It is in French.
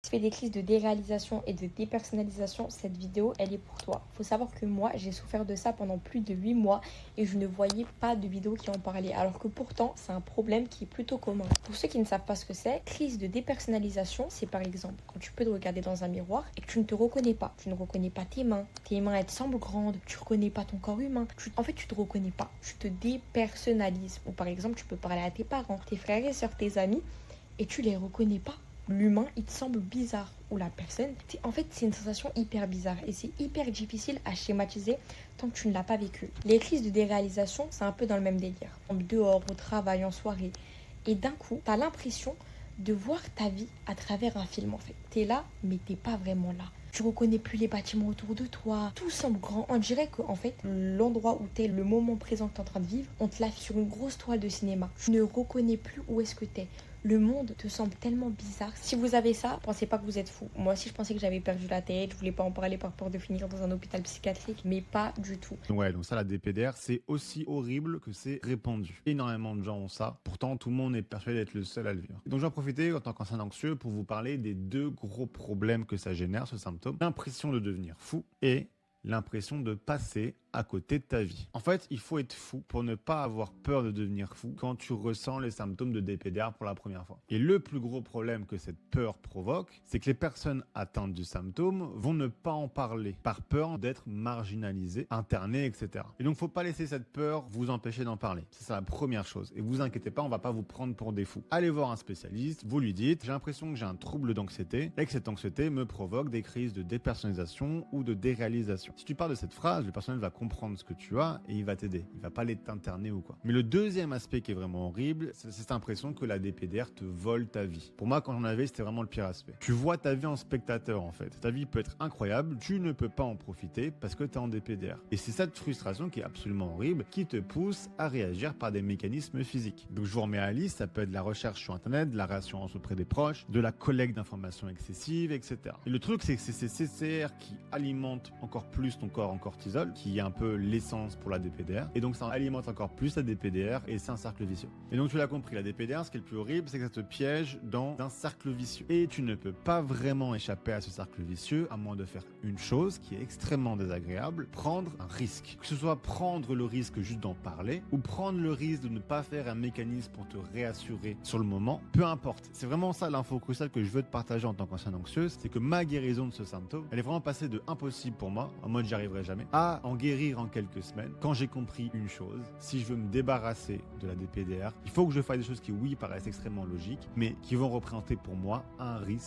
Tu fais des crises de déréalisation et de dépersonnalisation, cette vidéo, elle est pour toi. Faut savoir que moi, j'ai souffert de ça pendant plus de 8 mois et je ne voyais pas de vidéos qui en parlaient. Alors que pourtant, c'est un problème qui est plutôt commun. Pour ceux qui ne savent pas ce que c'est, crise de dépersonnalisation, c'est par exemple quand tu peux te regarder dans un miroir et que tu ne te reconnais pas. Tu ne reconnais pas tes mains. Tes mains, elles te semblent grandes. Tu ne reconnais pas ton corps humain. En fait, tu te reconnais pas. Tu te dépersonnalises. Ou par exemple, tu peux parler à tes parents, tes frères et sœurs, tes amis et tu les reconnais pas. L'humain, il te semble bizarre, ou la personne. En fait, c'est une sensation hyper bizarre et c'est hyper difficile à schématiser tant que tu ne l'as pas vécu. Les crises de déréalisation, c'est un peu dans le même délire. Dehors, au travail, en soirée. Et d'un coup, tu as l'impression de voir ta vie à travers un film en fait. Tu es là, mais t'es pas vraiment là. Tu reconnais plus les bâtiments autour de toi. Tout semble grand. On dirait que en fait, l'endroit où t'es, le moment présent que t'es en train de vivre, on te l'a fait sur une grosse toile de cinéma. Tu ne reconnais plus où est-ce que t'es. Le monde te semble tellement bizarre. Si vous avez ça, pensez pas que vous êtes fou. Moi aussi, je pensais que j'avais perdu la tête. Je voulais pas en parler par peur de finir dans un hôpital psychiatrique, mais pas du tout. Ouais, donc ça, la DPDR, c'est aussi horrible que c'est répandu. Énormément de gens ont ça. Pourtant, tout le monde est persuadé d'être le seul à le vivre. Donc, je vais en profiter en tant qu'ancien anxieux pour vous parler des deux gros problèmes que ça génère, ce symptôme. L'impression de devenir fou et l'impression de passer à côté de ta vie. En fait, il faut être fou pour ne pas avoir peur de devenir fou quand tu ressens les symptômes de DPDR pour la première fois. Et le plus gros problème que cette peur provoque, c'est que les personnes atteintes du symptôme vont ne pas en parler par peur d'être marginalisées, internées, etc. Et donc, faut pas laisser cette peur vous empêcher d'en parler. C'est ça la première chose. Et vous inquiétez pas, on va pas vous prendre pour des fous. Allez voir un spécialiste, vous lui dites, j'ai l'impression que j'ai un trouble d'anxiété et que cette anxiété me provoque des crises de dépersonnalisation ou de déréalisation. Si tu parles de cette phrase, le personnel va comprendre ce que tu as et il va t'aider. Il va pas aller t'interner ou quoi. Mais le deuxième aspect qui est vraiment horrible, c'est cette impression que la DPDR te vole ta vie. Pour moi, quand j'en avais, c'était vraiment le pire aspect. Tu vois ta vie en spectateur en fait. Ta vie peut être incroyable, tu ne peux pas en profiter parce que tu es en DPDR. Et c'est cette frustration qui est absolument horrible, qui te pousse à réagir par des mécanismes physiques. Donc je vous remets à la liste, ça peut être de la recherche sur internet, de la réassurance auprès des proches, de la collecte d'informations excessives, etc. Et le truc, c'est que c'est ces CCR qui alimentent encore plus ton corps en cortisol, qui est un peu l'essence pour la DPDR. Et donc ça alimente encore plus la DPDR et c'est un cercle vicieux. Et donc tu l'as compris, la DPDR, ce qui est le plus horrible, c'est que ça te piège dans un cercle vicieux. Et tu ne peux pas vraiment échapper à ce cercle vicieux à moins de faire une chose qui est extrêmement désagréable, prendre un risque. Que ce soit prendre le risque juste d'en parler ou prendre le risque de ne pas faire un mécanisme pour te réassurer sur le moment, peu importe. C'est vraiment ça l'info cruciale que je veux te partager en tant qu'ancien anxieuse, c'est que ma guérison de ce symptôme, elle est vraiment passée de impossible pour moi, en mode j'y arriverai jamais, à en guérir en quelques semaines, quand j'ai compris une chose, si je veux me débarrasser de la DPDR, il faut que je fasse des choses qui, oui, paraissent extrêmement logiques, mais qui vont représenter pour moi un risque